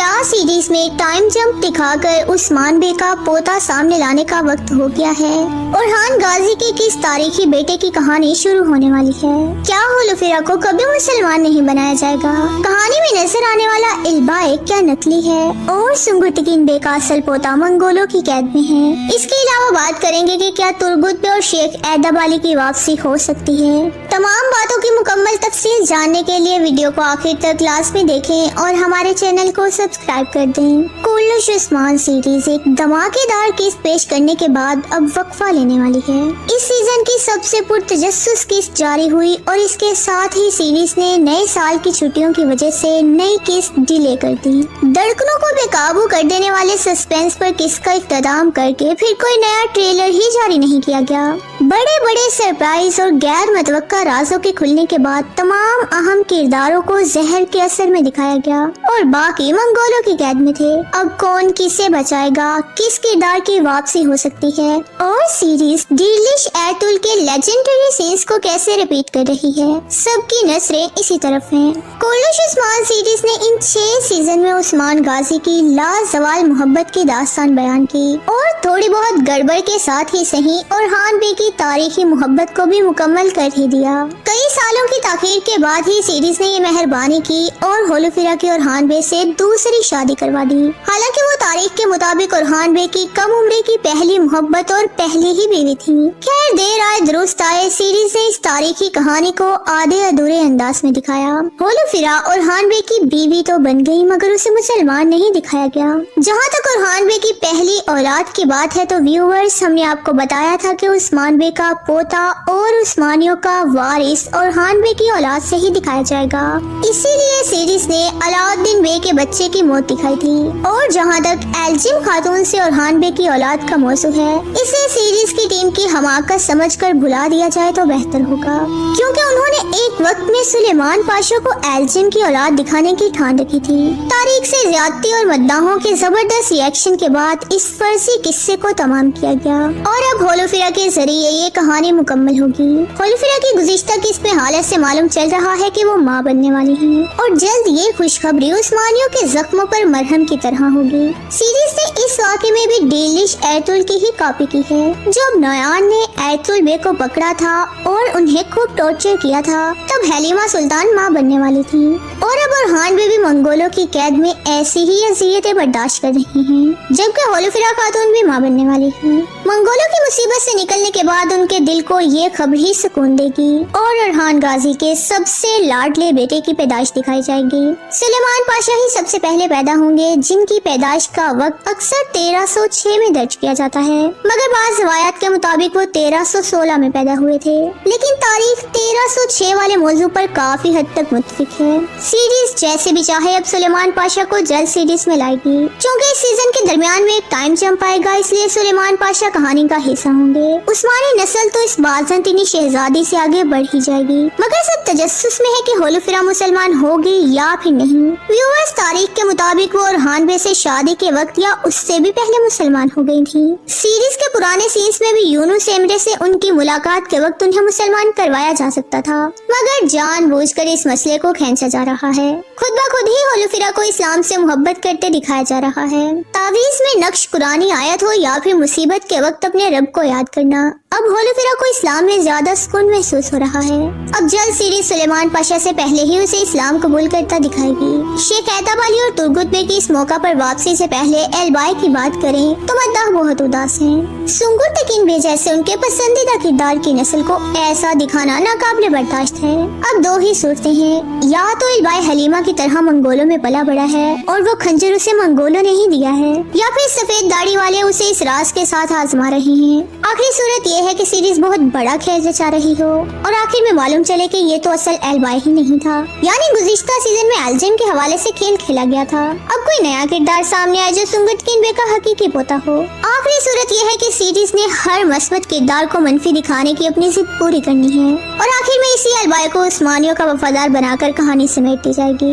کیا سیریز میں time jump دکھا کر عثمان بے کا پوتا سامنے لانے کا وقت ہو گیا ہے؟ اورحان غازی کے کس تاریخی بیٹے کی کہانی شروع ہونے والی ہے؟ کیا ہولوفیرا کو کبھی مسلمان نہیں بنایا جائے گا؟ کہانی میں نظر آنے والا البائے کیا نکلی ہے؟ اور سنگرتگین بے کا اصل پوتا منگولوں کی قید میں ہے؟ اس کے علاوہ بات کریں گے کہ کیا ترگت بے اور شیخ ایدب علی کی واپسی ہو سکتی ہے؟ تمام باتوں کی مکمل تفصیل جاننے کے لیے ویڈیو کو آخر تک لازمی دیکھیں اور ہمارے چینل کو سبسکرائب کر دیں۔ کولش عثمان سیریز ایک دھماکے دار قسط پیش کرنے کے بعد اب وقفہ لینے والی ہے۔ اس سیزن کی سب سے پرتجسس قسط جاری ہوئی اور اس کے ساتھ ہی سیریز نے نئے سال کی چھٹیوں کی وجہ سے نئی قسط ڈیلے کر دی۔ دھڑکنوں کو بے قابو کر دینے والے سسپینس پر قسط کا اختتام کر کے پھر کوئی نیا ٹریلر ہی جاری نہیں کیا گیا۔ بڑے بڑے سرپرائز اور غیر متوقع رازوں کے کھلنے کے بعد تمام اہم کرداروں کو زہر کے اثر میں دکھایا گیا اور باقی منگولوں کی قید میں تھے۔ اب کون کسے بچائے گا، کس کردار کی واپسی ہو سکتی ہے اور سیریز ڈیلش ایٹول کے لیجنڈری سینس کو کیسے ریپیٹ کر رہی ہے، سب کی نظریں اسی طرف ہیں۔ کولش عثمان سیریز نے ان 6 سیزن میں عثمان غازی کی لازوال محبت کی داستان بیان کی اور تھوڑی بہت گڑبڑ کے ساتھ ہی صحیح اورحان بے کی تاریخی محبت کو بھی مکمل کر ہی دیا۔ کئی سالوں کی تاخیر کے بعد ہی سیریز نے یہ مہربانی کی اور ہولوفیرا کی اورحان بے سے دوسری شادی کروا دی۔ حالانکہ وہ تاریخ کے مطابق اورحان بے کی کم عمری کی پہلی محبت اور پہلی ہی بیوی تھی۔ خیر دیر آئے درست آئے، سیریز نے اس تاریخی کہانی کو آدھے ادھورے انداز میں دکھایا۔ ہولوفیرا اورحان بے کی بیوی تو بن گئی مگر اسے مسلمان نہیں دکھایا گیا۔ جہاں تک اورحان بے کی پہلی اولاد کی بات ہے تو ویورز، ہم نے آپ کو بتایا تھا کہ عثمان بے کا پوتا اور عثمانیوں کا وارث اورحان بے کی اولاد سے ہی دکھایا جائے گا، اسی لیے سیریز نے علاؤالدین بے کے بچے کی موت دکھائی تھی۔ اور جہاں تک ایلجم خاتون سے اورحان بے کی اولاد کا موضوع ہے، اسے سیریز کی ٹیم کی حماقت سمجھ کر بھلا دیا جائے تو بہتر ہوگا، کیونکہ انہوں نے ایک وقت میں سلیمان پاشا کو ایلجم کی اولاد دکھانے کی ٹھان رکھی تھی۔ تاریخ سے زیادتی اور مداحوں کے زبردست ریئیکشن کے بعد اس فرضی قصے کو تمام کیا گیا اور اب ہولوفیرا کے ذریعے یہ کہانی مکمل ہوگی۔ ہولوفیرا کی گزشتہ قسط میں حالت سے معلوم چل رہا ہے کہ وہ ماں بننے والی ہیں اور جلد یہ خوشخبری عثمانیوں کے زخموں پر مرہم کی طرح ہوگی۔ سیریز نے اس واقعے میں بھی ڈیلش ایٹول کی ہی کاپی کی ہے۔ جب نویان نے ایٹول بے کو پکڑا تھا اور انہیں خوب ٹارچر کیا تھا تب حلیمہ سلطان ماں بننے والی تھی اور اب اورحان بے بھی منگولوں کی قید میں ایسی ہی اذیتیں برداشت کر رہی ہیں، جبکہ ہولوفیرا خاتون بھی ماں بننے والی ہیں۔ منگولوں کی مصیبت سے نکلنے کے بعد ان کے دل کو یہ خبر ہی سکون دے گی اور اورحان غازی کے سب سے لاڈلے بیٹے کی پیدائش دکھائی جائے گی۔ سلیمان پاشا ہی سب سے پہلے پیدا ہوں گے، جن کی پیدائش کا وقت اکثر 1306 میں درج کیا جاتا ہے، مگر بعض روایات کے مطابق وہ 1316 میں پیدا ہوئے تھے، لیکن تاریخ 1306 والے موضوع پر کافی حد تک متفق ہے۔ سیریز جیسے بھی چاہے اب سلیمان پاشا کو جلد سیریز میں لائے گی، چونکہ اس سیزن کے درمیان میں ایک ٹائم جمپ آئے گا، اس لیے سلیمان پاشا کہانی کا حصہ ہوں گے۔ عثمانی نسل تو اس بازنطینی شہزادی سے آگے بڑھ ہی جائے گی، مگر سب تجسس میں ہے کہ ہولوفیرا مسلمان ہوگی یا پھر نہیں۔ ویورز، تاریخ کے مطابق وہ اورحان بے سے شادی کے وقت یا اس سے بھی پہلے مسلمان ہو گئی تھی۔ سیریز کے پرانے سینس میں بھی یونس ایمرے سے ان کی ملاقات کے وقت انہیں مسلمان کروایا جا سکتا تھا، مگر جان بوجھ کر اس مسئلے کو کھینچا جا رہا ہے۔ خود بخود ہی ہولوفیرا کو اسلام سے محبت کرتے دکھایا جا رہا ہے۔ تعویذ میں نقش قرآنی آیت ہو یا پھر مصیبت کے وقت اپنے رب کو یاد کرنا، اب ہولوفیرا کو اسلام میں زیادہ سکون محسوس ہو رہا ہے۔ اب جلد سیریز سلیمان پاشا سے پہلے ہی اسے اسلام قبول کرتا دکھائے گی۔ شیخ ایدب علی اور ترگت بے کی اس موقع پر واپسی سے پہلے البائے کی بات کریں تو مداح بہت اداس ہیں۔ سنگرتگین بے جیسے ان کے پسندیدہ کردار کی نسل کو ایسا دکھانا ناقابل برداشت ہے۔ اب دو ہی صورتیں ہیں، یا تو البائے حلیمہ کی طرح منگولوں میں پلا بڑا ہے اور وہ خنجر اسے منگولوں نے ہی دیا ہے، یا پھر سفید داڑھی والے اسے اس راز کے ساتھ آزما رہے ہیں۔ آخری صورت یہ ہے کہ سیریز بہت بڑا کھیل رچا رہی ہو اور آخر میں معلوم چلے کہ یہ تو اصل البائے ہی نہیں تھا، یعنی گزشتہ سیزن میں ایلجم کے حوالے سے کھیل کھیلا گیا تھا۔ اب کوئی نیا کردار سامنے آئے جو سنگرتگین بے کا حقیقی پوتا ہو۔ آخری صورت یہ ہے کہ سیریز نے ہر مثبت کردار کو منفی دکھانے کی اپنی ضد پوری کرنی ہے اور آخر میں اسی البائے کو عثمانیوں کا وفادار بنا کر کہانی سمیٹ دی جائے گی۔